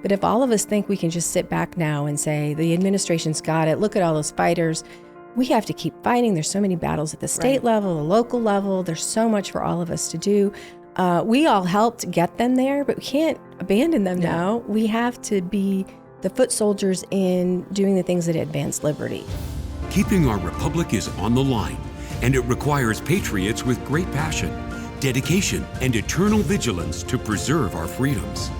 But if all of us think we can just sit back now and say, the administration's got it, look at all those fighters, we have to keep fighting. There's so many battles at the state level, the local level. There's so much for all of us to do. We all helped get them there, but we can't abandon them now. We have to be the foot soldiers in doing the things that advance liberty. Keeping our republic is on the line, and it requires patriots with great passion, dedication, and eternal vigilance to preserve our freedoms.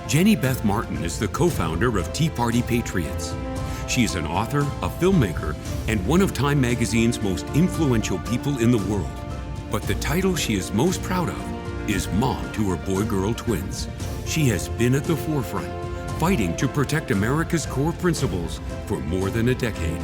Jenny Beth Martin is the co-founder of Tea Party Patriots. She is an author, a filmmaker, and one of Time Magazine's most influential people in the world. But the title she is most proud of is mom to her boy-girl twins. She has been at the forefront, fighting to protect America's core principles for more than a decade.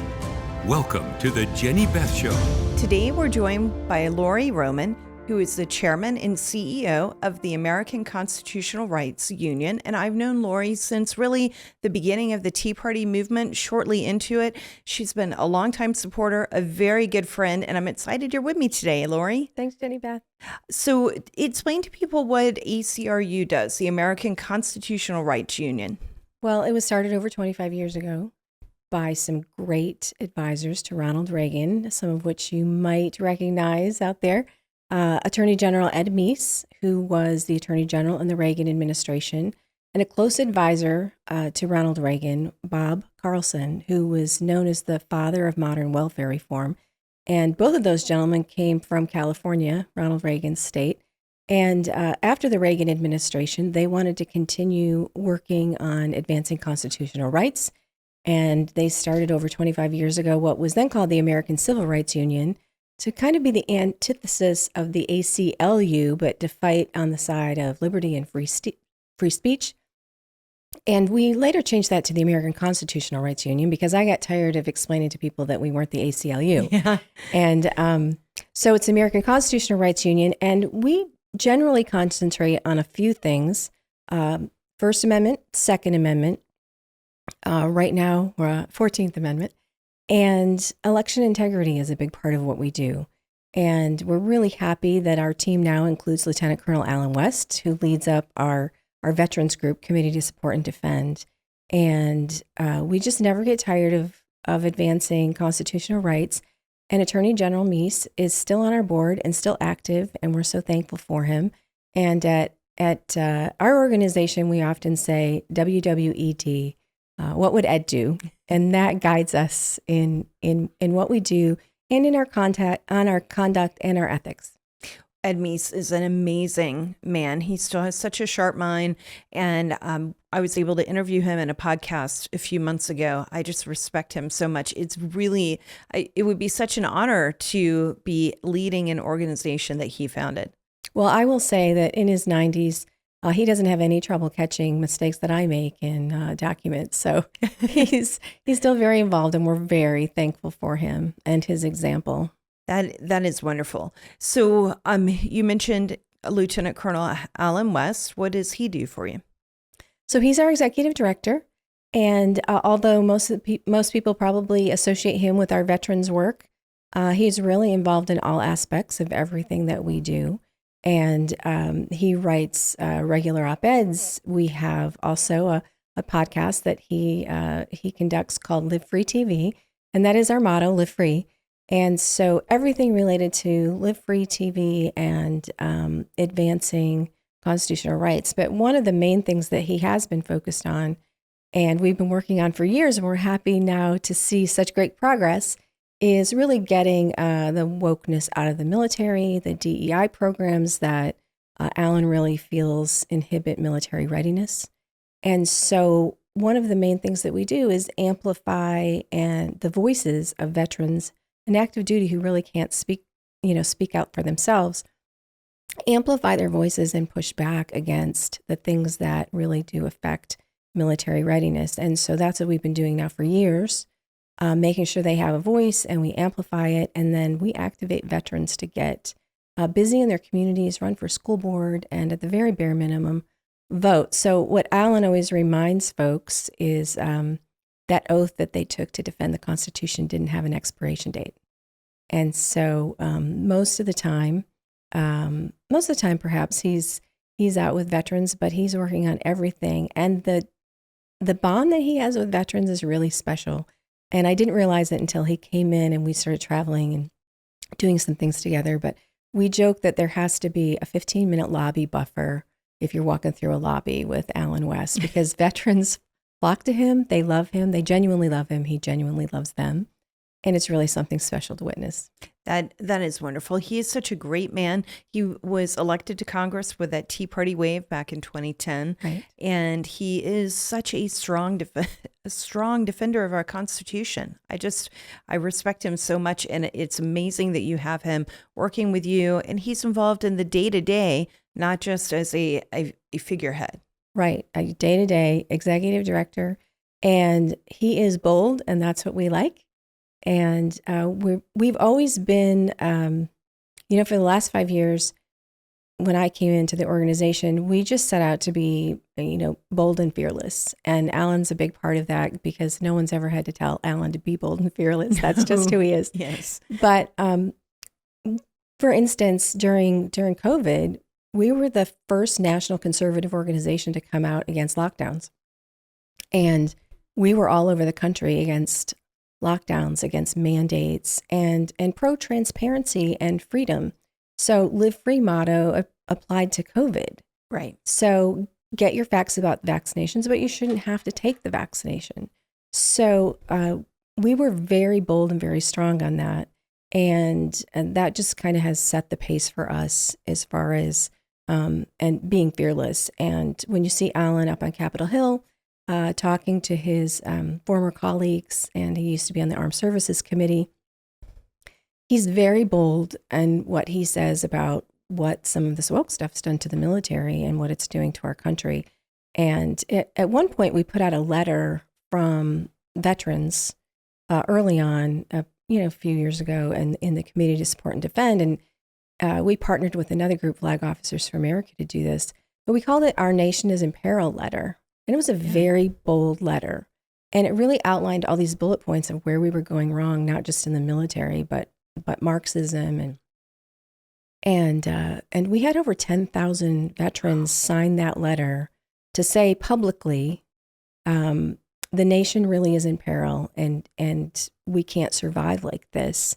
Welcome to the Jenny Beth Show. Today we're joined by Lori Roman, who is the chairman and CEO of the American Constitutional Rights Union. And I've known Lori since really the beginning of the Tea Party movement, shortly into it. She's been a longtime supporter, a very good friend, and I'm excited you're with me today, Lori. Thanks, Jenny Beth. So explain to people what ACRU does, the American Constitutional Rights Union. Well, it was started over 25 years ago by some great advisors to Ronald Reagan, some of which you might recognize out there. Attorney General Ed Meese, who was the Attorney General in the Reagan administration, and a close advisor to Ronald Reagan, Bob Carlson, who was known as the father of modern welfare reform. And both of those gentlemen came from California, Ronald Reagan's state. And after the Reagan administration, they wanted to continue working on advancing constitutional rights. And they started over 25 years ago what was then called the American Civil Rights Union, to kind of be the antithesis of the ACLU, but to fight on the side of liberty and free speech. And we later changed that to the American Constitutional Rights Union because I got tired of explaining to people that we weren't the ACLU. Yeah. And so it's the American Constitutional Rights Union, and we generally concentrate on a few things. First Amendment, Second Amendment, right now, 14th Amendment. And election integrity is a big part of what we do. And we're really happy that our team now includes Lieutenant Colonel Alan West, who leads up our veterans group, Committee to Support and Defend. And we just never get tired of advancing constitutional rights. And Attorney General Meese is still on our board and still active, and we're so thankful for him. And at our organization, we often say WWED, what would Ed do? And that guides us in what we do and in our conduct and our ethics. Ed Meese is an amazing man. He still has such a sharp mind. And I was able to interview him in a podcast a few months ago. I just respect him so much. It's really, it would be such an honor to be leading an organization that he founded. Well, I will say that in his 90s, he doesn't have any trouble catching mistakes that I make in documents. So he's still very involved, and we're very thankful for him and his example. That is wonderful. So you mentioned Lieutenant Colonel Alan West. What does he do for you? So he's our executive director. And although most people probably associate him with our veterans work, he's really involved in all aspects of everything that we do. And he writes regular op-eds. We have also a podcast that he conducts called Live Free TV, and that is our motto, Live Free. And so everything related to Live Free TV and advancing constitutional rights. But one of the main things that he has been focused on, and we've been working on for years, and we're happy now to see such great progress, is really getting the wokeness out of the military, the DEI programs that Alan really feels inhibit military readiness. And so one of the main things that we do is amplify the voices of veterans in active duty who really can't speak out for themselves, amplify their voices and push back against the things that really do affect military readiness. And so that's what we've been doing now for years. Making sure they have a voice, and we amplify it, and then we activate veterans to get busy in their communities, run for school board, and at the very bare minimum, vote. So what Alan always reminds folks is that oath that they took to defend the Constitution didn't have an expiration date. And so most of the time perhaps he's out with veterans, but he's working on everything. And the the bond that he has with veterans is really special. And I didn't realize it until he came in and we started traveling and doing some things together. But we joke that there has to be a 15-minute lobby buffer if you're walking through a lobby with Alan West, because veterans flock to him. They love him. They genuinely love him. He genuinely loves them. And it's really something special to witness. That is wonderful. He is such a great man. He was elected to Congress with that Tea Party wave back in 2010. Right. And he is such a strong defender of our Constitution. I respect him so much. And it's amazing that you have him working with you. And he's involved in the day-to-day, not just as a figurehead. Right. A day-to-day executive director. And he is bold, and that's what we like. And we've always been, for the last 5 years, when I came into the organization, we just set out to be, bold and fearless. And Alan's a big part of that, because no one's ever had to tell Alan to be bold and fearless. That's just who he is. Yes. But for instance, during COVID, we were the first national conservative organization to come out against lockdowns. And we were all over the country against lockdowns, against mandates, and pro-transparency and freedom. So Live Free motto applied to COVID. Right. So get your facts about vaccinations, but you shouldn't have to take the vaccination. So we were very bold and very strong on that. And that just kind of has set the pace for us as far as and being fearless. And when you see Alan up on Capitol Hill, talking to his former colleagues, and he used to be on the Armed Services Committee. He's very bold in what he says about what some of this woke stuff's done to the military and what it's doing to our country. And at one point, we put out a letter from veterans early on, a few years ago, and in the Committee to Support and Defend. And we partnered with another group, Flag Officers for America, to do this. But we called it Our Nation is in Peril letter. And it was a very bold letter. And it really outlined all these bullet points of where we were going wrong, not just in the military, but Marxism. And we had over 10,000 veterans sign that letter to say publicly, the nation really is in peril, and we can't survive like this.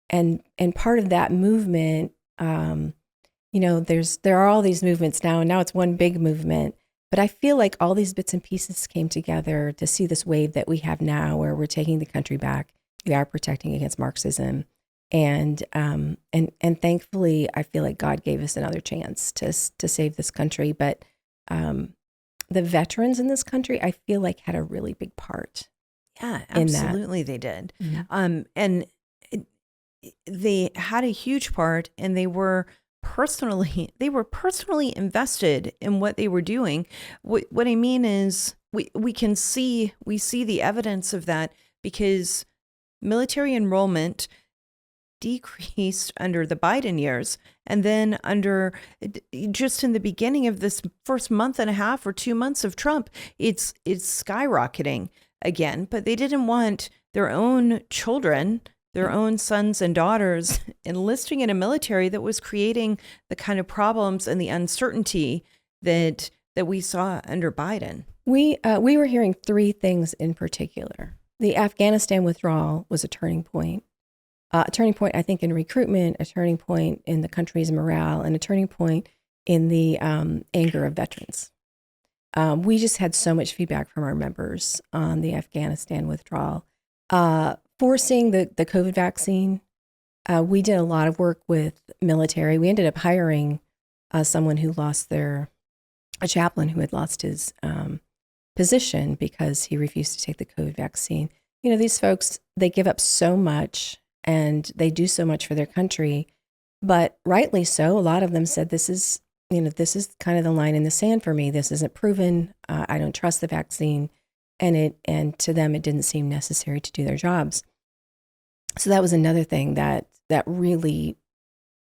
And part of that movement, there are all these movements now, and now it's one big movement. But I feel like all these bits and pieces came together to see this wave that we have now, where we're taking the country back. We are protecting against Marxism, and thankfully, I feel like God gave us another chance to save this country. But the veterans in this country, I feel like, had a really big part. Yeah, absolutely, they did. Mm-hmm. And they had a huge part, and they were personally invested in what they were doing. What I mean is we see the evidence of that, because military enrollment decreased under the Biden years, and then just in the beginning of this first month and a half or 2 months of Trump, it's skyrocketing again. But they didn't want their own children, their own sons and daughters, enlisting in a military that was creating the kind of problems and the uncertainty that we saw under Biden. We were hearing three things in particular. The Afghanistan withdrawal was a turning point. A turning point, I think, in recruitment, a turning point in the country's morale, and a turning point in the anger of veterans. We just had so much feedback from our members on the Afghanistan withdrawal. Forcing the COVID vaccine, we did a lot of work with military. We ended up hiring someone who lost a chaplain who had lost his position because he refused to take the COVID vaccine. These folks, they give up so much and they do so much for their country, but rightly so. A lot of them said, this is kind of the line in the sand for me. This isn't proven. I don't trust the vaccine. And to them, it didn't seem necessary to do their jobs. So that was another thing that really,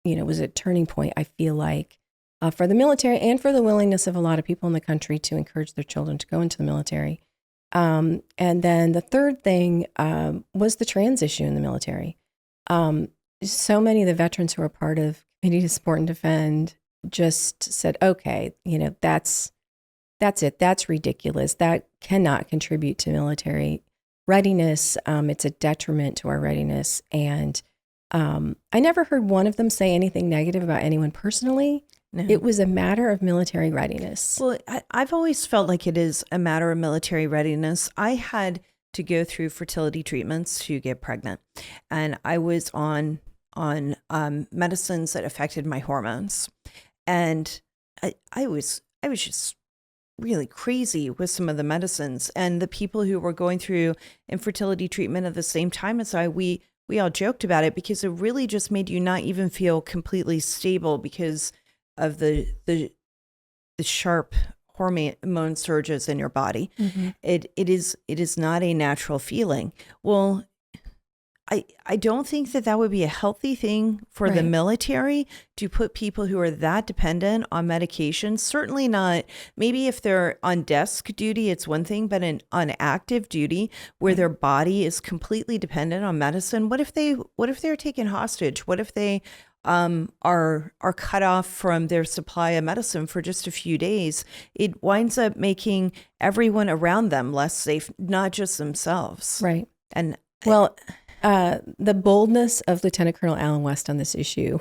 was a turning point, I feel like, for the military and for the willingness of a lot of people in the country to encourage their children to go into the military. And then the third thing was the trans issue in the military. So many of the veterans who are part of Committee to Support and Defend just said, okay, that's That's it. That's ridiculous. That cannot contribute to military readiness. It's a detriment to our readiness. And I never heard one of them say anything negative about anyone personally. No. It was a matter of military readiness. Well, I've always felt like it is a matter of military readiness. I had to go through fertility treatments to get pregnant, and I was on medicines that affected my hormones, and I was just really crazy with some of the medicines. And the people who were going through infertility treatment at the same time as we all joked about it, because it really just made you not even feel completely stable because of the sharp hormone surges in your body. Mm-hmm. It is not a natural feeling. Well, I don't think that would be a healthy thing for the military to put people who are that dependent on medication. Certainly not. Maybe if they're on desk duty, it's one thing, but on active duty where their body is completely dependent on medicine. What if they're taken hostage? What if they are cut off from their supply of medicine for just a few days? It winds up making everyone around them less safe, not just themselves. Right. And the boldness of Lieutenant Colonel Allen West on this issue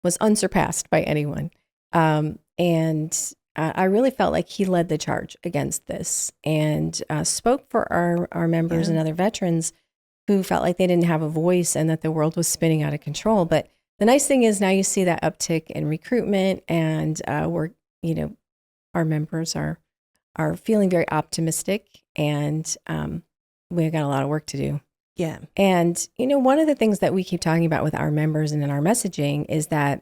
was unsurpassed by anyone. And I really felt like he led the charge against this and spoke for our members and other veterans who felt like they didn't have a voice and that the world was spinning out of control. But the nice thing is now you see that uptick in recruitment, and our members are feeling very optimistic, and we've got a lot of work to do. Yeah. And, one of the things that we keep talking about with our members and in our messaging is that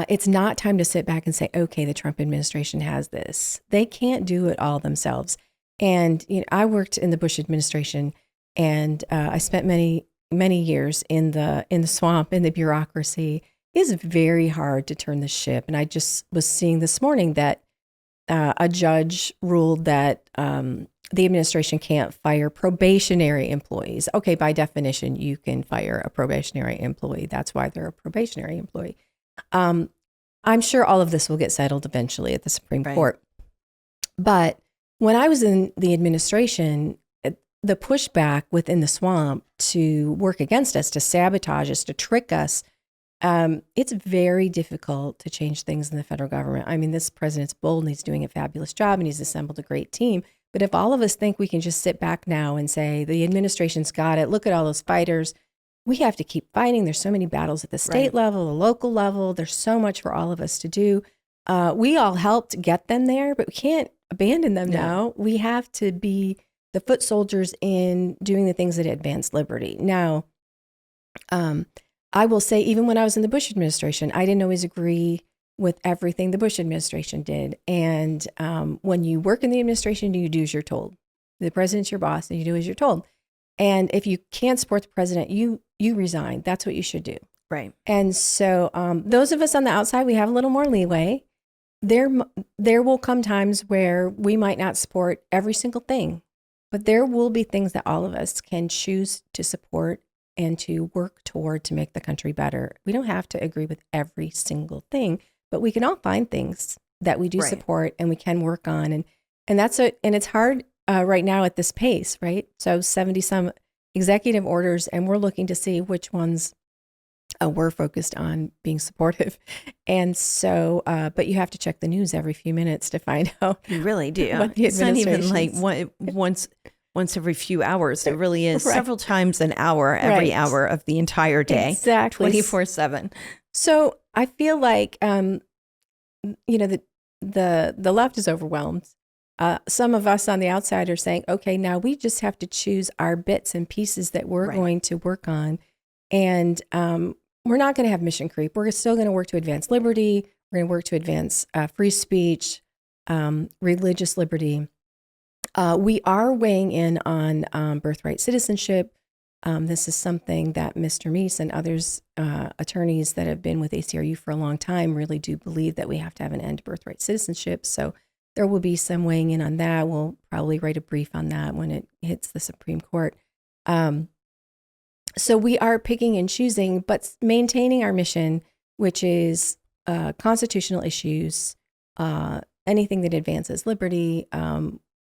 it's not time to sit back and say, okay, the Trump administration has this. They can't do it all themselves. And, I worked in the Bush administration, and I spent many years in the swamp, in the bureaucracy. It is very hard to turn the ship. And I just was seeing this morning that a judge ruled that the administration can't fire probationary employees. Okay, by definition, you can fire a probationary employee. That's why they're a probationary employee. I'm sure all of this will get settled eventually at the Supreme Court. But when I was in the administration, the pushback within the swamp to work against us, to sabotage us, to trick us, it's very difficult to change things in the federal government. I mean, this president's bold and he's doing a fabulous job and he's assembled a great team. But if all of us think we can just sit back now and say, the administration's got it, look at all those fighters, we have to keep fighting. There's so many battles at the state level, the local level. There's so much for all of us to do. We all helped get them there, but we can't abandon them now. We have to be the foot soldiers in doing the things that advance liberty. Now, I will say, even when I was in the Bush administration, I didn't always agree with everything the Bush administration did. And when you work in the administration, you do as you're told. The president's your boss and you do as you're told. And if you can't support the president, you resign. That's what you should do. Right. And so those of us on the outside, we have a little more leeway. There will come times where we might not support every single thing, but there will be things that all of us can choose to support and to work toward to make the country better. We don't have to agree with every single thing, but we can all find things that we do support and we can work on. And it's hard right now at this pace, right? So 70 some executive orders, and we're looking to see which ones we're focused on being supportive. And so, but you have to check the news every few minutes to find out. You really do. It's not even like once every few hours. It really is several times an hour, every hour of the entire day. Exactly. 24/7. So I feel like, the left is overwhelmed. Some of us on the outside are saying, okay, now we just have to choose our bits and pieces that we're going to work on. And we're not going to have mission creep. We're still going to work to advance liberty. We're going to work to advance free speech, religious liberty. We are weighing in on birthright citizenship. This is something that Mr. Meese and others, attorneys that have been with ACRU for a long time, really do believe that we have to have an end to birthright citizenship. So there will be some weighing in on that. We'll probably write a brief on that when it hits the Supreme Court. So we are picking and choosing, but maintaining our mission, which is constitutional issues, anything that advances liberty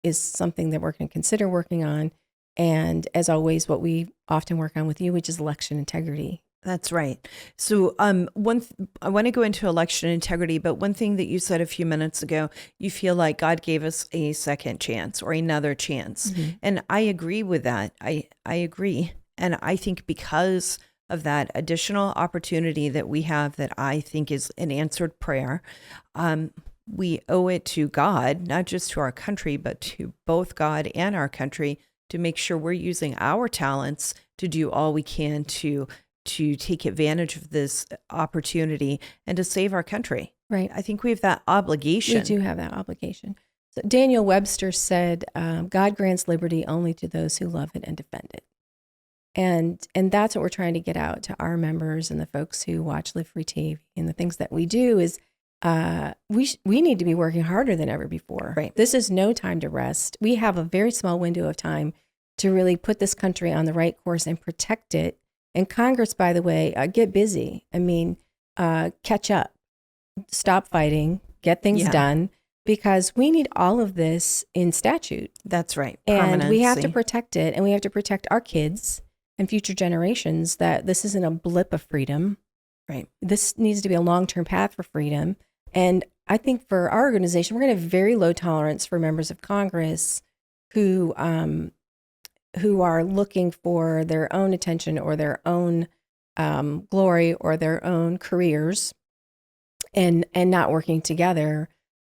is something that we're going to consider working on. And as always, what we often work on with you, which is election integrity. That's right. So I want to go into election integrity, but one thing that you said a few minutes ago, you feel like God gave us a second chance or another chance. Mm-hmm. And I agree with that. I agree. And I think because of that additional opportunity that we have, that I think is an answered prayer, we owe it to God, not just to our country, but to both God and our country, to make sure we're using our talents to do all we can to take advantage of this opportunity and to save our country. Right. I think we have that obligation. We do have that obligation. So Daniel Webster said, God grants liberty only to those who love it and defend it. And that's what we're trying to get out to our members and the folks who watch Live Free TV. And the things that we do is we need to be working harder than ever before. Right. This is no time to rest. We have a very small window of time to really put this country on the right course and protect it. And Congress, by the way, get busy. I mean, catch up, stop fighting, get things done, because we need all of this in statute. That's right. And we have to protect it, and we have to protect our kids and future generations, that this isn't a blip of freedom. Right. This needs to be a long-term path for freedom. And I think for our organization, we're going to have very low tolerance for members of Congress who are looking for their own attention or their own glory or their own careers, and not working together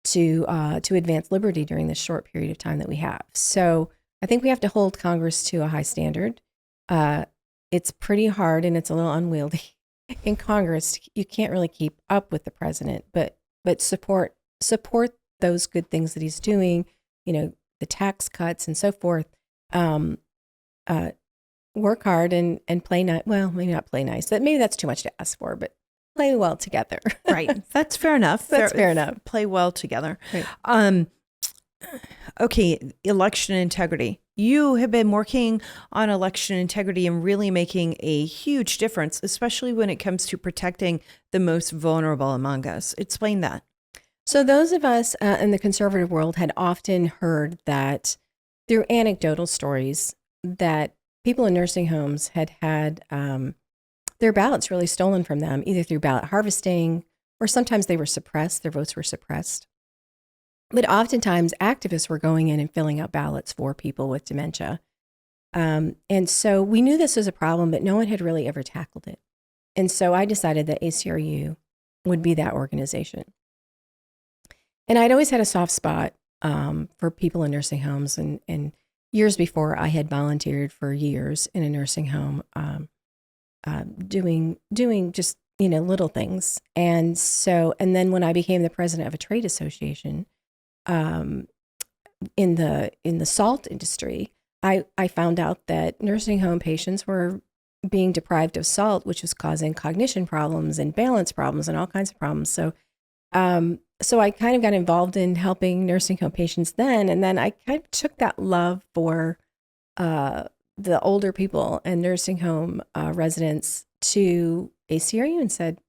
to advance liberty during this short period of time that we have. So I think we have to hold Congress to a high standard. It's pretty hard and it's a little unwieldy in Congress. You can't really keep up with the president, but support those good things that he's doing, the tax cuts and so forth. Work hard and play nice. Well, maybe not play nice. Maybe that's too much to ask for, but play well together. Right. That's fair enough. That's fair enough. Play well together. Right. Okay. Election integrity. You have been working on election integrity and really making a huge difference, especially when it comes to protecting the most vulnerable among us. Explain that. So those of us in the conservative world had often heard that through anecdotal stories that people in nursing homes had their ballots really stolen from them, either through ballot harvesting or sometimes they were suppressed, their votes were suppressed. But oftentimes activists were going in and filling out ballots for people with dementia. And so we knew this was a problem, but no one had really ever tackled it. And so I decided that ACRU would be that organization. And I'd always had a soft spot for people in nursing homes. And years before, I had volunteered for years in a nursing home, doing just, little things. And then when I became the president of a trade association, in the salt industry, I found out that nursing home patients were being deprived of salt, which was causing cognition problems and balance problems and all kinds of problems. So I kind of got involved in helping nursing home patients then. And then I kind of took that love for the older people and nursing home residents to ACRU and said,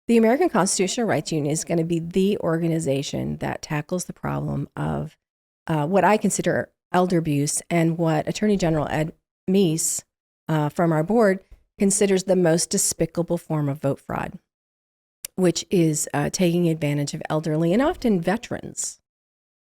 the American Constitutional Rights Union is going to be the organization that tackles the problem of what I consider elder abuse and what Attorney General Ed Meese from our board considers the most despicable form of vote fraud, which is taking advantage of elderly and often veterans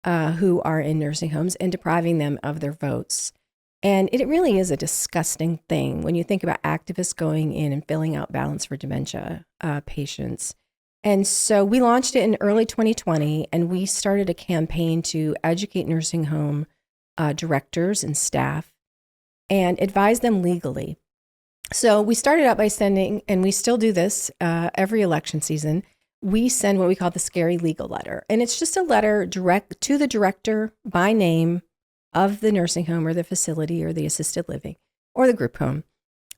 who are in nursing homes and depriving them of their votes. And it really is a disgusting thing when you think about activists going in and filling out ballots for dementia patients. And so we launched it in early 2020, and we started a campaign to educate nursing home directors and staff and advise them legally. So we started out by sending, and we still do this every election season, we send what we call the scary legal letter. And it's just a letter direct to the director by name of the nursing home or the facility or the assisted living or the group home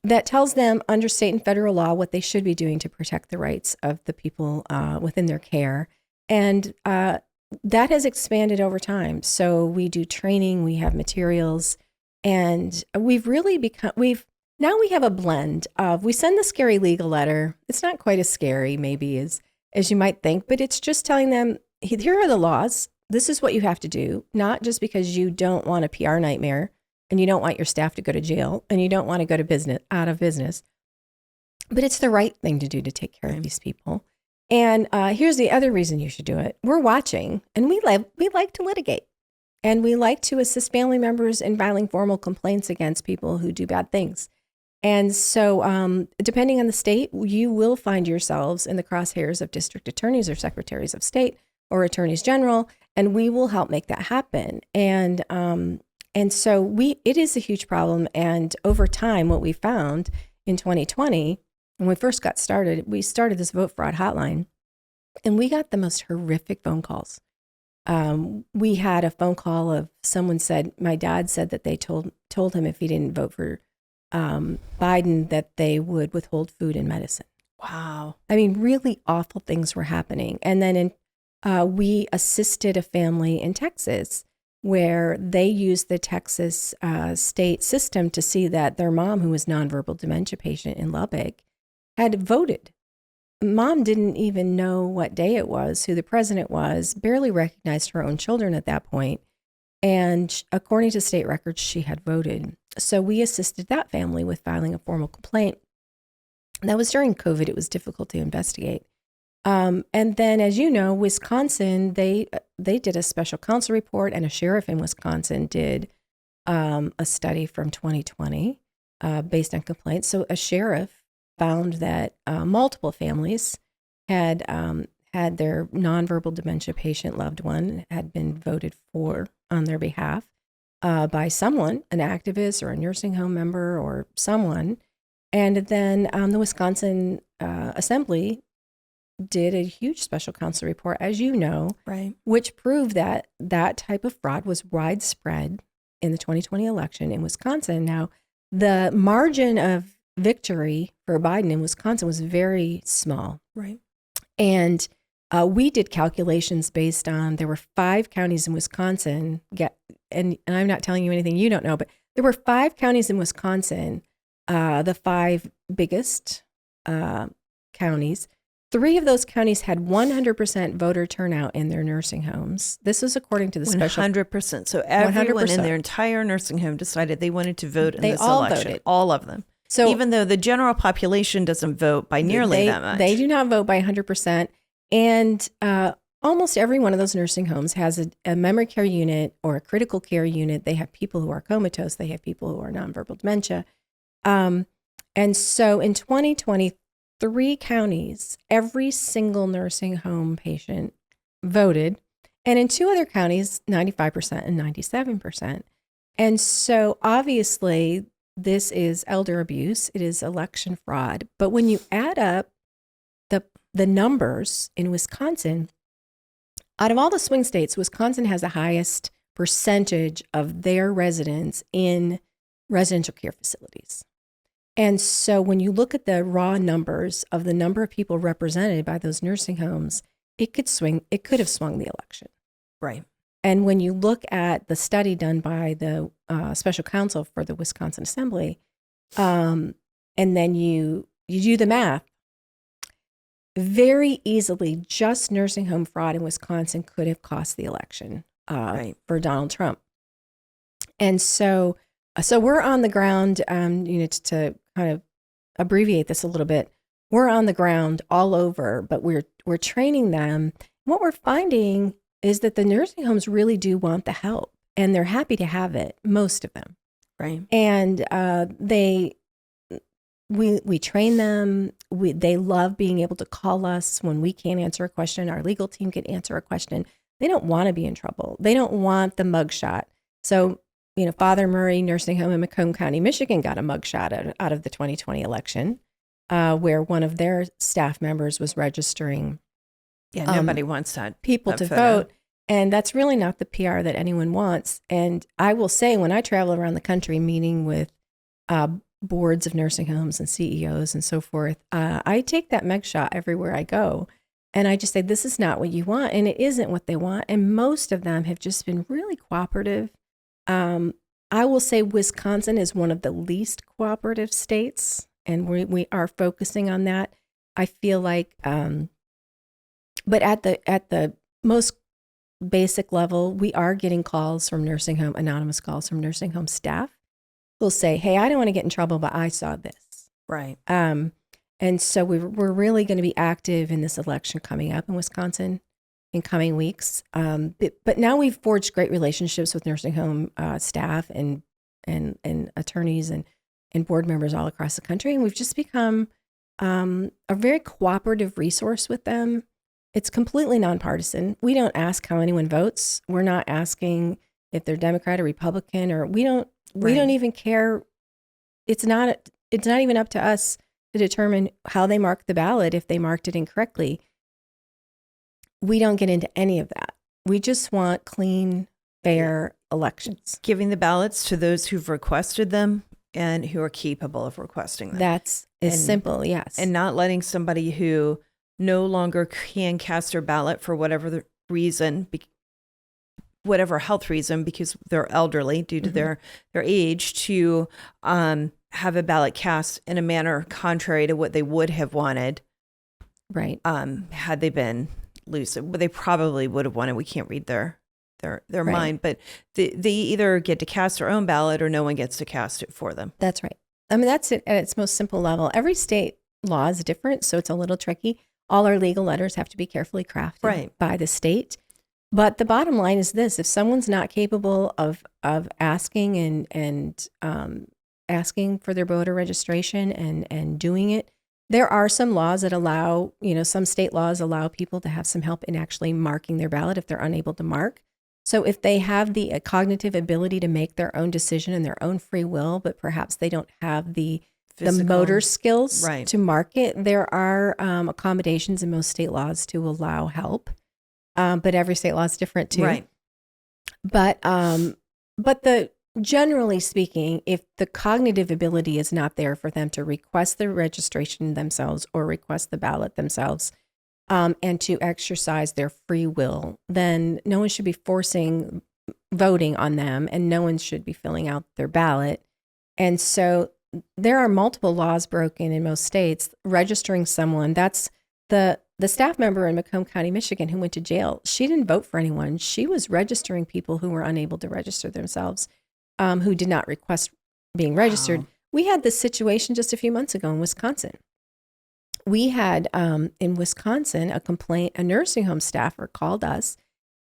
that tells them under state and federal law what they should be doing to protect the rights of the people within their care. And that has expanded over time. So we do training, we have materials, and we've really now we have a blend of, we send the scary legal letter. It's not quite as scary maybe as you might think, but it's just telling them here are the laws. This is what you have to do, not just because you don't want a PR nightmare and you don't want your staff to go to jail and you don't want to go to out of business, but it's the right thing to do to take care of these people. And here's the other reason you should do it. We're watching, and we like to litigate, and we like to assist family members in filing formal complaints against people who do bad things. And so depending on the state, you will find yourselves in the crosshairs of district attorneys or secretaries of state or attorneys general, and we will help make that happen. And so it is a huge problem. And over time, what we found in 2020, when we first got started, we started this vote fraud hotline, and we got the most horrific phone calls. We had a phone call of someone said, my dad said that they told him if he didn't vote for Biden that they would withhold food and medicine. Wow. I mean, really awful things were happening. And then we assisted a family in Texas where they used the Texas state system to see that their mom, who was nonverbal dementia patient in Lubbock, had voted. Mom didn't even know what day it was, who the president was, barely recognized her own children at that point. And according to state records, she had voted. So we assisted that family with filing a formal complaint. That was during COVID. It was difficult to investigate. And then, as you know, Wisconsin, they did a special counsel report, and a sheriff in Wisconsin did a study from 2020 based on complaints. So a sheriff found that multiple families had their nonverbal dementia patient loved one had been voted for on their behalf by someone, an activist or a nursing home member or someone. And then the Wisconsin Assembly did a huge special counsel report, as you know, right, which proved that that type of fraud was widespread in the 2020 election in Wisconsin. Now, the margin of victory for Biden in Wisconsin was very small. right. And we did calculations based on, there were 5 counties in Wisconsin, and I'm not telling you anything you don't know, but there were 5 counties in Wisconsin, the 5 biggest counties. 3 of those counties had 100% voter turnout in their nursing homes. This was according to the special. 100%. So everyone 100%. in their entire nursing home decided they wanted to vote in They this all election. voted. All of them. So even though the general population doesn't vote by nearly that much. They do not vote by 100%. And almost every one of those nursing homes has a memory care unit or a critical care unit. They have people who are comatose. They have people who are nonverbal dementia. And so in 2020, 3 counties, every single nursing home patient voted. And in 2 other counties, 95% and 97%. And so obviously, this is elder abuse. It is election fraud. But when you add up the numbers in Wisconsin, out of all the swing states, Wisconsin has the highest percentage of their residents in residential care facilities. And so when you look at the raw numbers of the number of people represented by those nursing homes, it could have swung the election. Right. And when you look at the study done by the special counsel for the Wisconsin Assembly, and then you do the math, very easily, just nursing home fraud in Wisconsin could have cost the election for Donald Trump. And so we're on the ground, to kind of abbreviate this a little bit, we're on the ground all over, but we're training them. What we're finding is that the nursing homes really do want the help, and they're happy to have it, most of them. Right. And we train them. They love being able to call us when we can't answer a question. Our legal team can answer a question. They don't want to be in trouble. They don't want the mugshot. So, Father Murray Nursing Home in Macomb County, Michigan got a mugshot out of the 2020 election, where one of their staff members was registering. Yeah, nobody wants that. People to vote. And that's really not the PR that anyone wants. And I will say, when I travel around the country meeting with boards of nursing homes and CEOs and so forth, I take that mugshot everywhere I go. And I just say, this is not what you want. And it isn't what they want. And most of them have just been really cooperative. I will say Wisconsin is one of the least cooperative states. And we are focusing on that. I feel like, but at the most basic level, we are getting calls from anonymous calls from nursing home staff who'll say, hey, I don't want to get in trouble, but I saw this. Right. And so we're really going to be active in this election coming up in Wisconsin in coming weeks. But now we've forged great relationships with nursing home staff and attorneys and board members all across the country. And we've just become a very cooperative resource with them. It's completely nonpartisan. We don't ask how anyone votes. We're not asking if they're Democrat or Republican, or we don't even care. It's not even up to us to determine how they mark the ballot if they marked it incorrectly. We don't get into any of that. We just want clean, fair elections. Giving the ballots to those who've requested them and who are capable of requesting them. That's simple, yes. And not letting somebody who no longer can cast their ballot for whatever the reason, whatever health reason, because they're elderly due to their age, to have a ballot cast in a manner contrary to what they would have wanted. Right. Had they been lucid. But they probably would have wanted. We can't read their right. mind, but they either get to cast their own ballot or no one gets to cast it for them. That's right. I mean, that's it at its most simple level. Every state law is different, so it's a little tricky. All our legal letters have to be carefully crafted by the state. But the bottom line is this: if someone's not capable of asking and asking for their voter registration and doing it, there are some laws that allow, some state laws allow people to have some help in actually marking their ballot if they're unable to mark. So if they have the cognitive ability to make their own decision and their own free will, but perhaps they don't have the motor skills to mark it, there are accommodations in most state laws to allow help. But every state law is different too. Right. But generally speaking, if the cognitive ability is not there for them to request the registration themselves or request the ballot themselves, and to exercise their free will, then no one should be forcing voting on them, and no one should be filling out their ballot. And so there are multiple laws broken in most states. Registering someone, that's the staff member in Macomb County, Michigan, who went to jail. She didn't vote for anyone. She was registering people who were unable to register themselves, who did not request being registered. Wow. We had this situation just a few months ago in Wisconsin. We had in Wisconsin a complaint. A nursing home staffer called us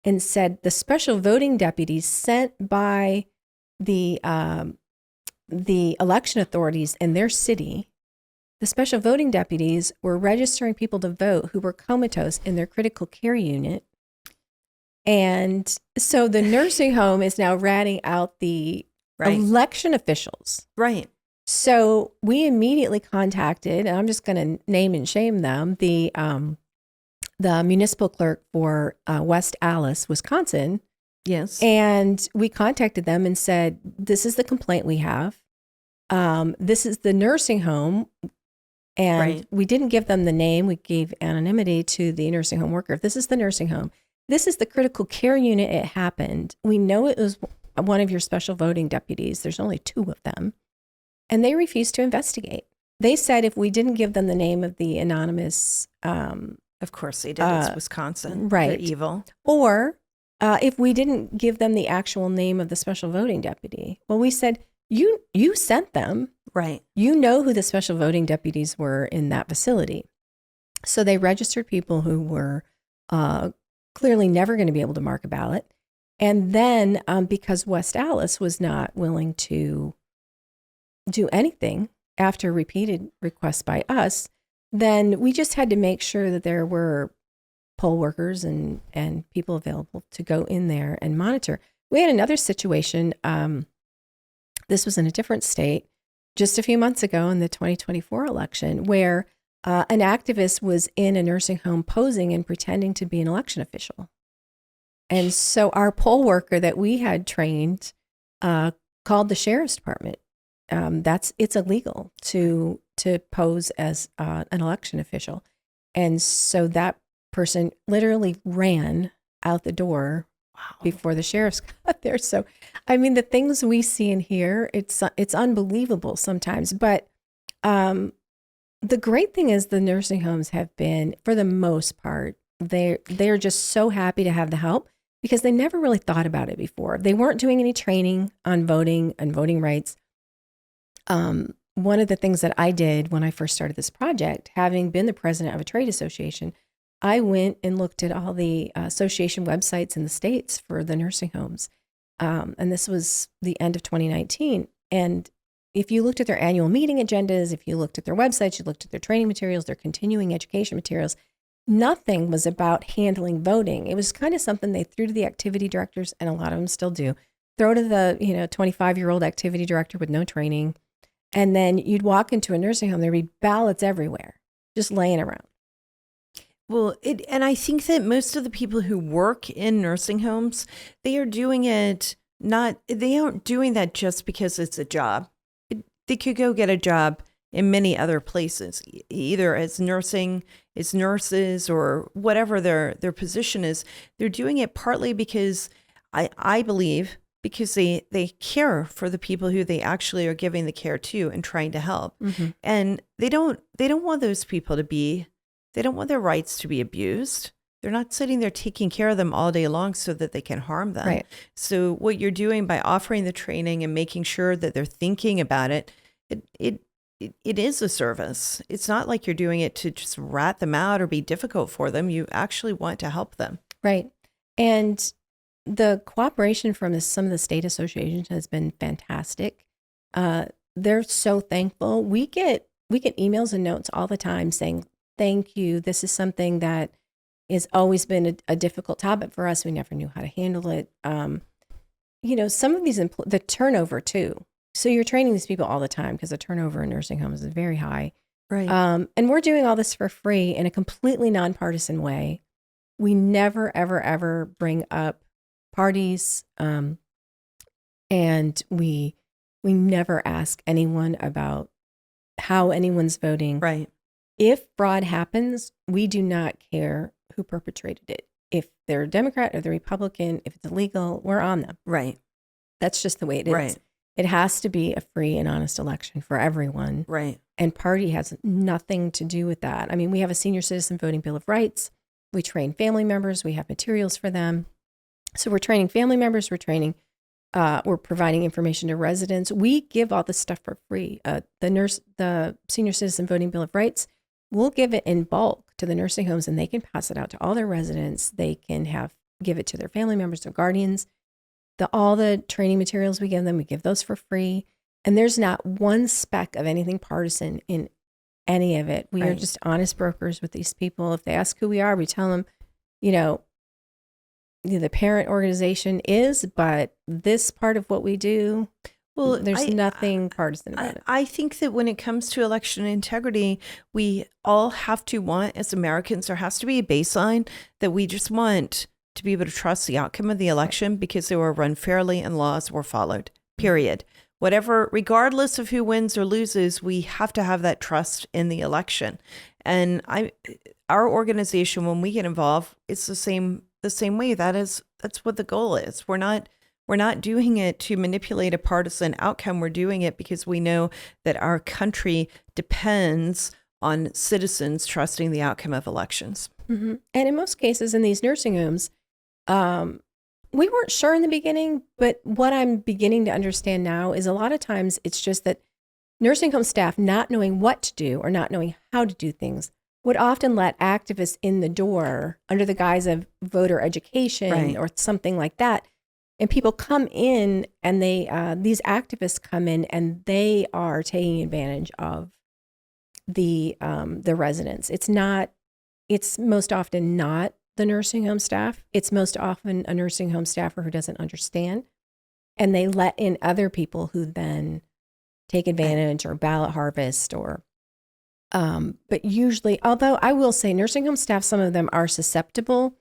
and said the special voting deputies sent by the election authorities in their city, the special voting deputies were registering people to vote who were comatose in their critical care unit. And so the nursing home is now ratting out the election officials. Right. So we immediately contacted, and I'm just going to name and shame them, the municipal clerk for West Allis, Wisconsin. Yes. And we contacted them and said, this is the complaint we have. This is the nursing home. And we didn't give them the name. We gave anonymity to the nursing home worker. This is the nursing home. This is the critical care unit it happened. We know it was one of your special voting deputies. There's only 2 of them. And they refused to investigate. They said if we didn't give them the name of the anonymous... of course they did. It's Wisconsin. Right. They're evil. Or if we didn't give them the actual name of the special voting deputy. Well, we said, you sent them. Right. You know who the special voting deputies were in that facility. So they registered people who were clearly never going to be able to mark a ballot. And then because West Allis was not willing to do anything after repeated requests by us, then we just had to make sure that there were poll workers and people available to go in there and monitor. We had another situation. This was in a different state just a few months ago in the 2024 election, where an activist was in a nursing home posing and pretending to be an election official. And so our poll worker that we had trained called the sheriff's department. It's illegal to pose as an election official. And so that person literally ran out the door before the sheriffs got there. So, I mean, the things we see and hear, it's unbelievable sometimes. But the great thing is the nursing homes have been, for the most part, they're just so happy to have the help because they never really thought about it before. They weren't doing any training on voting and voting rights. One of the things that I did when I first started this project, having been the president of a trade association, I went and looked at all the association websites in the states for the nursing homes. And this was the end of 2019. And if you looked at their annual meeting agendas, if you looked at their websites, you looked at their training materials, their continuing education materials, nothing was about handling voting. It was kind of something they threw to the activity directors, and a lot of them still do. Throw to the 25-year-old activity director with no training. And then you'd walk into a nursing home, there'd be ballots everywhere, just laying around. Well, and I think that most of the people who work in nursing homes, they are doing it they aren't doing that just because it's a job. They could go get a job in many other places, either as nurses, or whatever their position is. They're doing it partly because I believe because they care for the people who they actually are giving the care to and trying to help. Mm-hmm. And they don't want those people they don't want their rights to be abused. They're not sitting there taking care of them all day long so that they can harm them. Right. So what you're doing by offering the training and making sure that they're thinking about it is a service. It's not like you're doing it to just rat them out or be difficult for them. You actually want to help them. Right. And the cooperation from some of the state associations has been fantastic. They're so thankful. We get emails and notes all the time saying, thank you. This is something that has always been a difficult topic for us. We never knew how to handle it. Some of these, the turnover too. So you're training these people all the time because the turnover in nursing homes is very high. Right. And we're doing all this for free in a completely nonpartisan way. We never, ever, ever bring up parties. And we never ask anyone about how anyone's voting. Right. If fraud happens, we do not care who perpetrated it. If they're a Democrat or the Republican, if it's illegal, we're on them. Right. That's just the way it is. Right. It has to be a free and honest election for everyone. Right. And party has nothing to do with that. I mean, we have a senior citizen voting Bill of Rights. We train family members. We have materials for them. So we're training family members. We're providing information to residents. We give all this stuff for free. The senior citizen voting Bill of Rights, we'll give it in bulk to the nursing homes, and they can pass it out to all their residents. They can give it to their family members or guardians. All the training materials we give them, we give those for free. And there's not one speck of anything partisan in any of it. We are just honest brokers with these people. If they ask who we are, we tell them, the parent organization is, but this part of what we do, well, there's nothing partisan about it. I think that when it comes to election integrity, we all have to want, as Americans, there has to be a baseline that we just want to be able to trust the outcome of the election because they were run fairly and laws were followed, period. Whatever, regardless of who wins or loses, we have to have that trust in the election. And our organization, when we get involved, it's the same way. That's what the goal is. We're not doing it to manipulate a partisan outcome. We're doing it because we know that our country depends on citizens trusting the outcome of elections. Mm-hmm. And in most cases in these nursing homes, we weren't sure in the beginning, but what I'm beginning to understand now is a lot of times it's just that nursing home staff not knowing what to do or not knowing how to do things would often let activists in the door under the guise of voter education or something like that. And people come in and these activists come in and they are taking advantage of the residents. It's most often not the nursing home staff. It's most often a nursing home staffer who doesn't understand. And they let in other people who then take advantage or ballot harvest but usually, although I will say nursing home staff, some of them are susceptible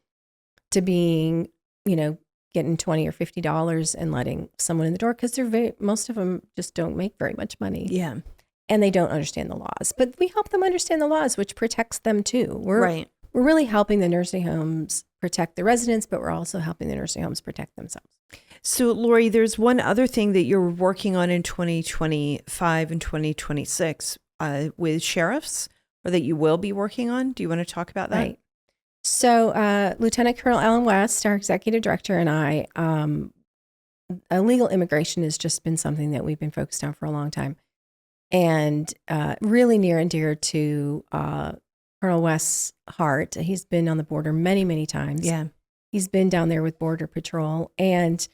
to being, getting $20 or $50 and letting someone in the door because most of them just don't make very much money. Yeah. And they don't understand the laws. But we help them understand the laws, which protects them too. We're really helping the nursing homes protect the residents, but we're also helping the nursing homes protect themselves. So, Lori, there's one other thing that you're working on in 2025 and 2026 with sheriffs, or that you will be working on. Do you want to talk about that? Right. So Lieutenant Colonel Ellen West, our executive director, and I, illegal immigration has just been something that we've been focused on for a long time, and really near and dear to Colonel West's heart. He's been on the border many, many times. Yeah. He's been down there with Border Patrol. And,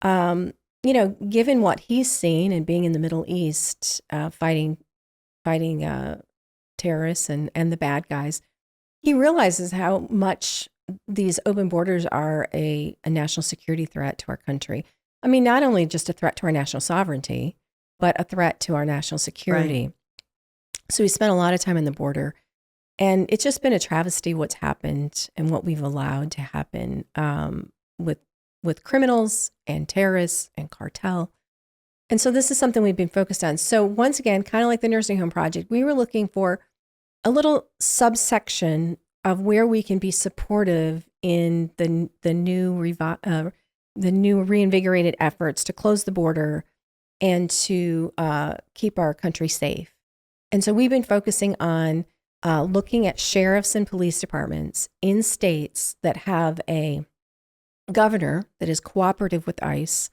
given what he's seen and being in the Middle East, fighting terrorists and the bad guys, he realizes how much these open borders are a national security threat to our country. I mean, not only just a threat to our national sovereignty, but a threat to our national security. Right. So he spent a lot of time in the border. And it's just been a travesty what's happened and what we've allowed to happen with criminals and terrorists and cartel. And so this is something we've been focused on. So once again, kind of like the nursing home project, we were looking for a little subsection of where we can be supportive in the new reinvigorated efforts to close the border and to keep our country safe. And so we've been focusing on looking at sheriffs and police departments in states that have a governor that is cooperative with ICE,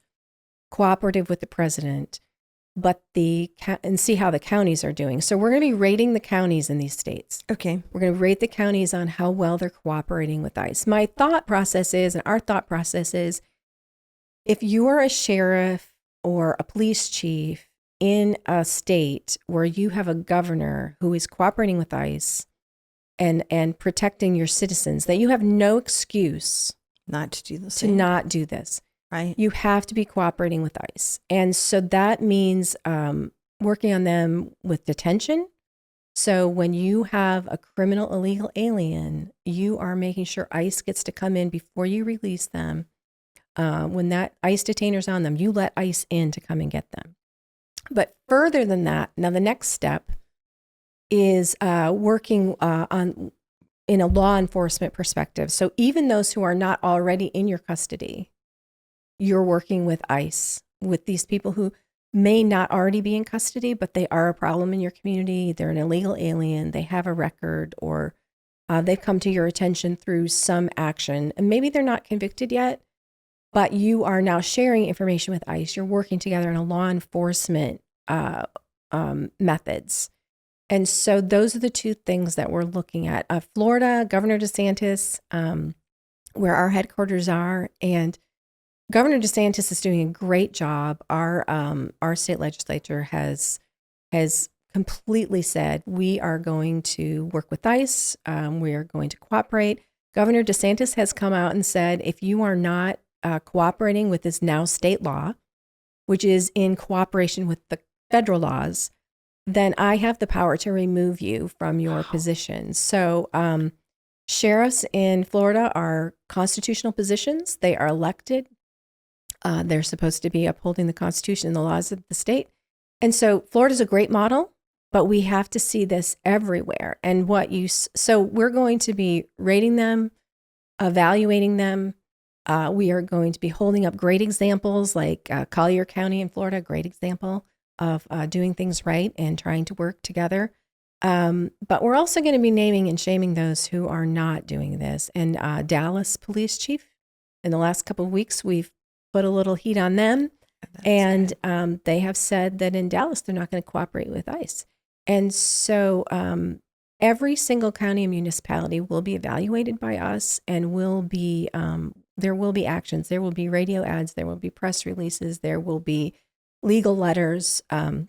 cooperative with the president, but and see how the counties are doing. So we're going to be rating the counties in these states. Okay. We're going to rate the counties on how well they're cooperating with ICE. My thought process is, and our thought process is, if you are a sheriff or a police chief in a state where you have a governor who is cooperating with ICE and protecting your citizens, that you have no excuse not to do this. Right. You have to be cooperating with ICE. And so that means working on them with detention. So when you have a criminal illegal alien, you are making sure ICE gets to come in before you release them. When that ICE detainer's on them, you let ICE in to come and get them. But further than that, now the next step is working in a law enforcement perspective. So even those who are not already in your custody, you're working with ICE, with these people who may not already be in custody, but they are a problem in your community. They're an illegal alien. They have a record, or they've come to your attention through some action. And maybe they're not convicted yet, but you are now sharing information with ICE. You're working together in a law enforcement methods. And so those are the two things that we're looking at. Florida, Governor DeSantis, where our headquarters are, and Governor DeSantis is doing a great job. Our state legislature has completely said we are going to work with ICE. We are going to cooperate. Governor DeSantis has come out and said, if you are not cooperating with this now state law, which is in cooperation with the federal laws, then I have the power to remove you from your position. So sheriffs in Florida are constitutional positions. They are elected. They're supposed to be upholding the Constitution and the laws of the state. And so Florida's a great model, but we have to see this everywhere. And so we're going to be rating them, evaluating them. We are going to be holding up great examples like Collier County in Florida, great example of doing things right and trying to work together. But we're also going to be naming and shaming those who are not doing this. And Dallas police chief, in the last couple of weeks, we've put a little heat on them. And they have said that in Dallas, they're not going to cooperate with ICE. And so every single county and municipality will be evaluated by us, and there will be actions. There will be radio ads. There will be press releases. There will be legal letters. And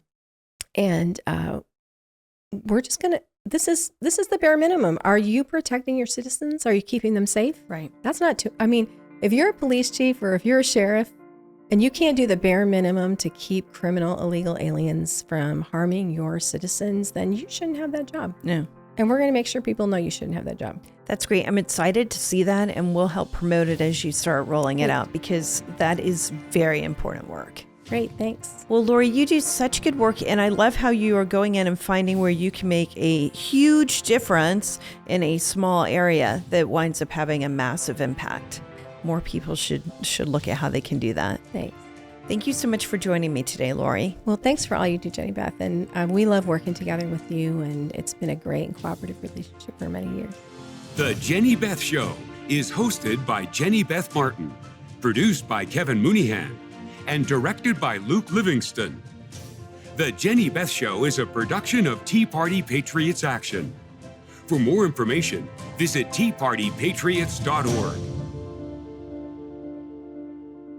we're just going to, this is the bare minimum. Are you protecting your citizens? Are you keeping them safe? Right. That's not too, I mean, if you're a police chief or if you're a sheriff and you can't do the bare minimum to keep criminal illegal aliens from harming your citizens, then you shouldn't have that job. No. And we're going to make sure people know you shouldn't have that job. That's great. I'm excited to see that, and we'll help promote it as you start rolling it out, because that is very important work. Great, thanks. Well, Lori, you do such good work, and I love how you are going in and finding where you can make a huge difference in a small area that winds up having a massive impact. More people should look at how they can do that. Thanks. Thank you so much for joining me today, Lori. Well, thanks for all you do, Jenny Beth. And we love working together with you, and it's been a great and cooperative relationship for many years. The Jenny Beth Show is hosted by Jenny Beth Martin, produced by Kevin Mooneyhan, and directed by Luke Livingston. The Jenny Beth Show is a production of Tea Party Patriots Action. For more information, visit teapartypatriots.org.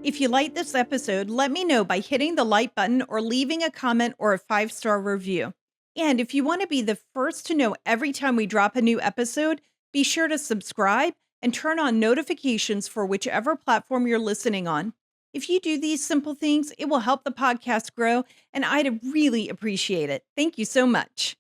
If you like this episode, let me know by hitting the like button or leaving a comment or a 5-star review. And if you want to be the first to know every time we drop a new episode, be sure to subscribe and turn on notifications for whichever platform you're listening on. If you do these simple things, it will help the podcast grow, and I'd really appreciate it. Thank you so much.